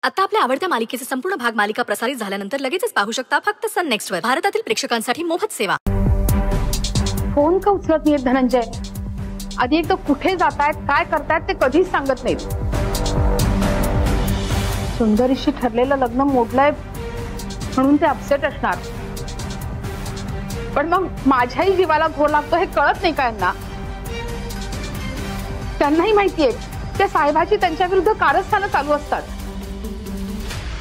आता आपल्या आवडत्या मालिकेचे संपूर्ण भाग मालिका प्रसारित झाल्यानंतर लगेचच पाहू शकता फक्त सन नेक्स्ट वर. भारतातील प्रेक्षकांसाठी मोफत सेवा. फोन का उचलत नाहीत धनंजय? आधी एक तर कुठे जातायत, काय करतायत ते कधीच सांगत नाहीत. सुंदरीशी ठरलेलं लग्न मोडलंय म्हणून ते अपसेट असणार, पण मग माझ्याही जीवाला घोर लागतो हे कळत नाही का यांना? त्यांनाही माहितीये त्या साहेबाची त्यांच्या विरुद्ध कारस्थानं चालू असतात.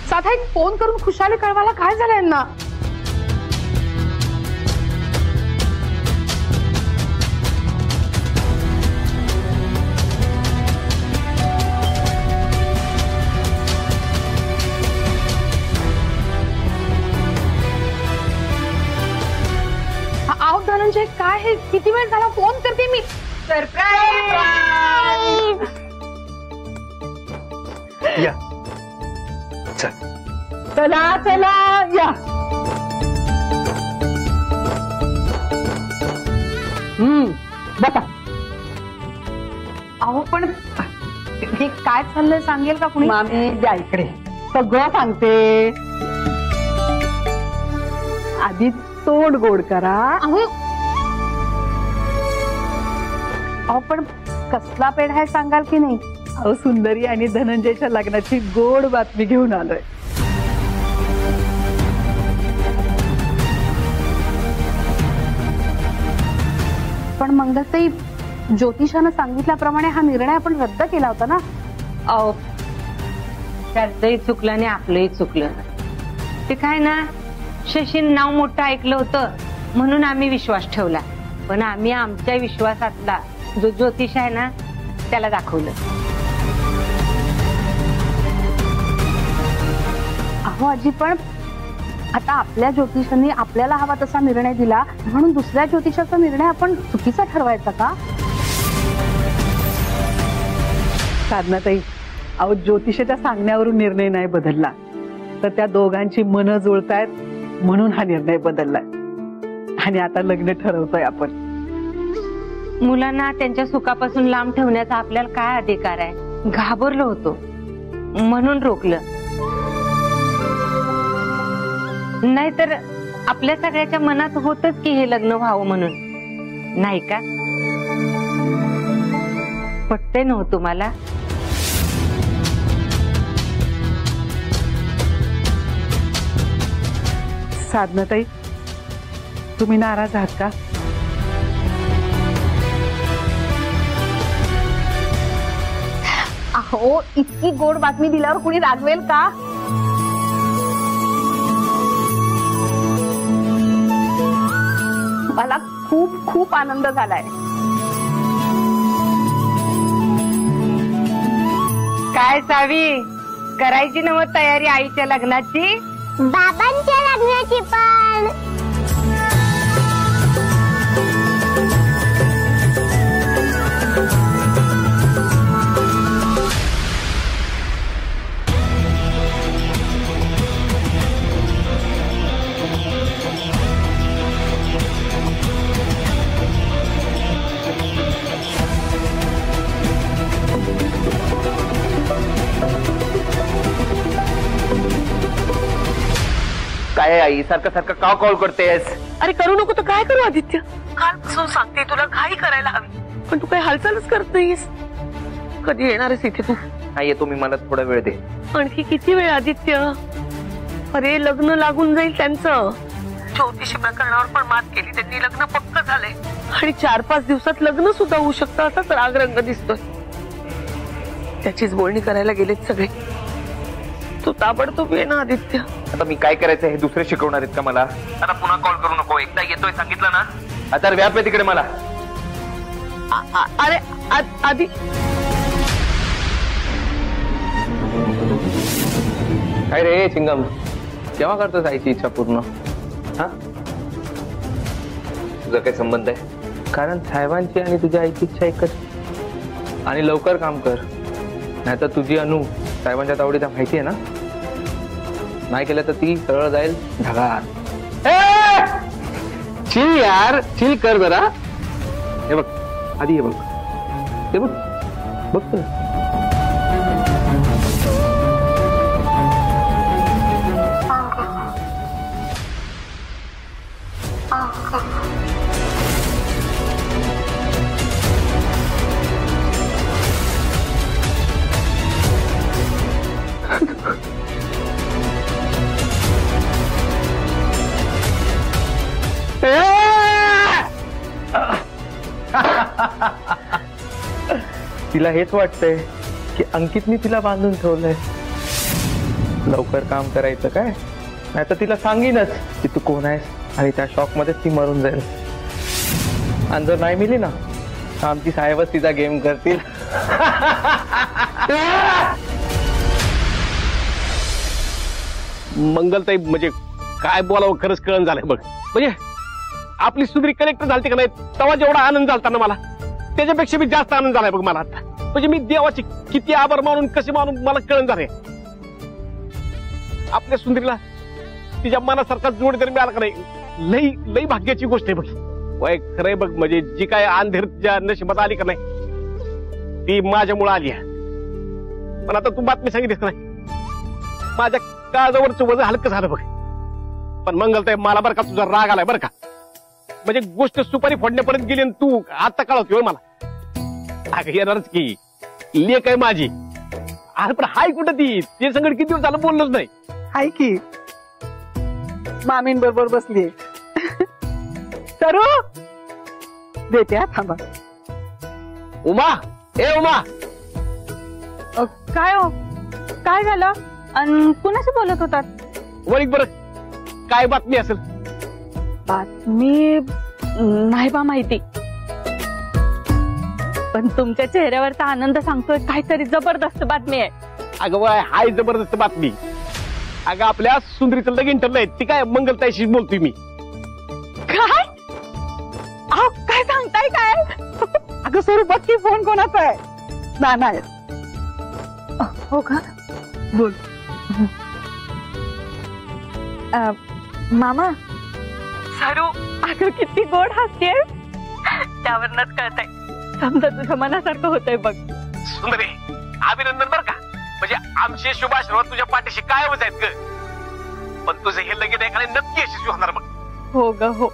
साधा एक फोन करून खुशाली कळवायला काय झालं यांना? आओ धनंजय, काय हे? किती वेळ झाला फोन करते मी. सरप्राईज! या चला चला या. बता. अहो पण हे काय चाललंय सांगेल का कुणी? मामी द्या इकडे, सगळं सांगते. आधी तोंड गोड करा. अहो पण कसला पेढा आहे सांगाल की नाही? अहो सुंदरी आणि धनंजयच्या लग्नाची गोड बातमी घेऊन आलोय. पण मंगलताई, ज्योतिषानं सांगितल्याप्रमाणे हा निर्णय आपण रद्द केला होता ना? अहो त्यांचंही चुकलं आणि आपलंही चुकलं. ते काय ना, शशीन नाव मोठं ऐकलं होतं म्हणून आम्ही विश्वास ठेवला, पण आम्ही आमच्या विश्वासातला जो ज्योतिष आहे ना त्याला दाखवलं. अहो आजी, पण आता आपल्या ज्योतिषांनी आपल्याला हवा तसा निर्णय दिला म्हणून दुसऱ्या ज्योतिषाचा निर्णय आपण चुकीचा ठरवायचा का? साधनाताई, अहो ज्योतिषाच्या सांगण्यावरून निर्णय नाही बदलला, तर त्या दोघांची मनं जुळतायत म्हणून हा निर्णय बदललाय आणि आता लग्न ठरवतोय आपण. मुलांना त्यांच्या सुखापासून लांब ठेवण्याचा आपल्याला काय अधिकार आहे? घाबरलो होतो म्हणून रोखलं, नाहीतर आपल्या सगळ्याच्या मनात होतच की हे लग्न व्हावं म्हणून, नाही का? पटतंय ना तुम्हाला? साधनाताई, तुम्ही नाराज आहात का? अहो इतकी गोड बातमी दिल्यावर कुणी रागवेल का? मला खूप खूप आनंद झालाय. काय सावी, करायची ना मग तयारी आईच्या लग्नाची? बाबांच्या लग्नाची पण. काय आई सारखं सारखं का कॉल करतेस? अरे करू नको तर काय करू आदित्य? कालपासून सांगते तुला घाई करायला हवी, पण तू काही हालचालच करत नाहीस. कधी येणारच इथे तू? हा येतो मी, मला थोडा वेळ दे. आणखी किती वेळ आदित्य? अरे लग्न लागून जाईल त्यांचं. ज्योतिषी प्रकरणावर पण मात केली त्यांनी, लग्न पक्क झालंय आणि 4-5 दिवसात लग्न सुद्धा होऊ शकतं असाच रागरंग दिसतोय. त्याचीच बोलणी करायला गेलेत सगळे. तू ताबडतोब ये ना आदित्य. आता मी काय करायचं हे दुसरे शिकवणार आहेत का मला? आता पुन्हा कॉल करू नको, एकदा येतोय सांगितलं ना. आता व्याप आहे तिकडे मला. अरे आधी काय रे चिंगम, केव्हा करतोस आईची इच्छा पूर्ण? हा तुझा काय संबंध आहे? कारण साहेबांची आणि तुझ्या आईची इच्छा एकच, आणि लवकर काम कर, नाहीतर तुझी अनु साहेबांच्या तावडीचा माहिती आहे ना. नाही केलं तर ती सरळ जाईल ढगात. चिल यार, चिल कर जरा. हे बघ आधी, हे बघ, हे बघ, बघ तिला हेच वाटतंय की अंकितनी तिला बांधून ठेवलंय. लवकर काम करायचं काय, नाही तर तिला सांगीनच की तू कोण आहेस आणि त्या शॉक मध्येच ती मरून जाईल. आणि जर नाही मिली ना तर आमची साहेबच तिचा गेम करतील. मंगलताई म्हणजे काय बोलावं खरंच कळण झालंय बघ. म्हणजे आपली सुंदरी कलेक्टर झाली का नाही तेव्हा जेवढा आनंद झाला ना मला त्याच्यापेक्षा मी जास्त आनंद झालाय बघ मला आता. म्हणजे मी देवाची किती आभार मानून कसे मानून मला कळण झालंय. आपल्या सुंदरीला तिच्या मनासारखा जोडीदार मिळाला का नाही लई लई भाग्याची गोष्ट आहे बघ. वय खरंय बघ म्हणजे जी काय अंधेर ज्या नशिबात आली का नाही ती माझ्यामुळे आली आहे. पण आता तू बातमी सांगितलीस का नाही माझ्या काळजावरचं वजन हलकं झालं बघ. पण मंगलताई मला बरं का तुझा राग आलाय बरं का. म्हणजे गोष्ट सुपारी फोडण्यापर्यंत गेली आणि तू आता कळवतोय मला. अगं येणारच की लेक आहे माझी. अरे पण हाय कुठं ती ते संगत किती दिवस झालं बोललोच नाही. हाय की मामींबरोबर बसली. सरू देते हा थांबा. उमा ए उमा काय हो, काय झालं आणि कुणाशी बोलत होतात? वळीक बरं काय बातमी असेल. बातमी नाही बा माहिती, पण तुमच्या चेहऱ्यावरचा आनंद सांगतोय काहीतरी जबरदस्त बातमी आहे. अगं वय हाय जबरदस्त बातमी. अगं आपल्या सुंदरीचं लगीन ठरलंय ती काय मंगलताईशी बोलतोय मी. काय काय सांगताय काय? अगं सरू बघ की फोन कोणाचा आहे. नाना आहे. हो का? बोल. मामा सरू अगं किती गोड हसते. त्यावरनच कळतंय समजा तुझ्या मनासारखं होतंय बघ. सुंदरे अभिनंदन बर का. म्हणजे आमचे शुभाशीर्वाद तुझ्या पाठीशी कायमच आहेत ग. पण तुझं हे लगीन एखादे नक्की यशस्वी होणार बघ. हो ग हो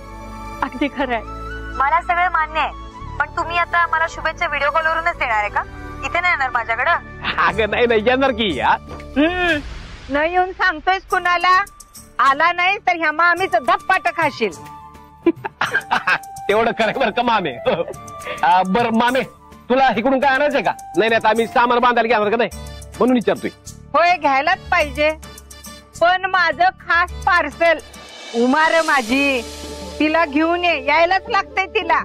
अगदी खरं आहे. मला सगळं मान्य आहे, पण तुम्ही आता मला शुभेच्छा व्हिडिओ कॉलवरूनच देणार आहे का? इथे नाही येणार माझ्याकडं? अगं नाही नाही येणार की. न येऊन सांगतोयस कुणाला? आला नाही तर ह्या मामीचं धप्पाट खाशील. तेवढं कराय बरं का मामे. बरं मामे तुला इकडून काय आणायचंय का? नाही नाही आता आम्ही सामान बांधायला घेणार का नाही म्हणून विचारतोय. होय घ्यायलाच पाहिजे, पण माझं खास पार्सल उमार माझी तिला घेऊन यायलाच लागतंय तिला.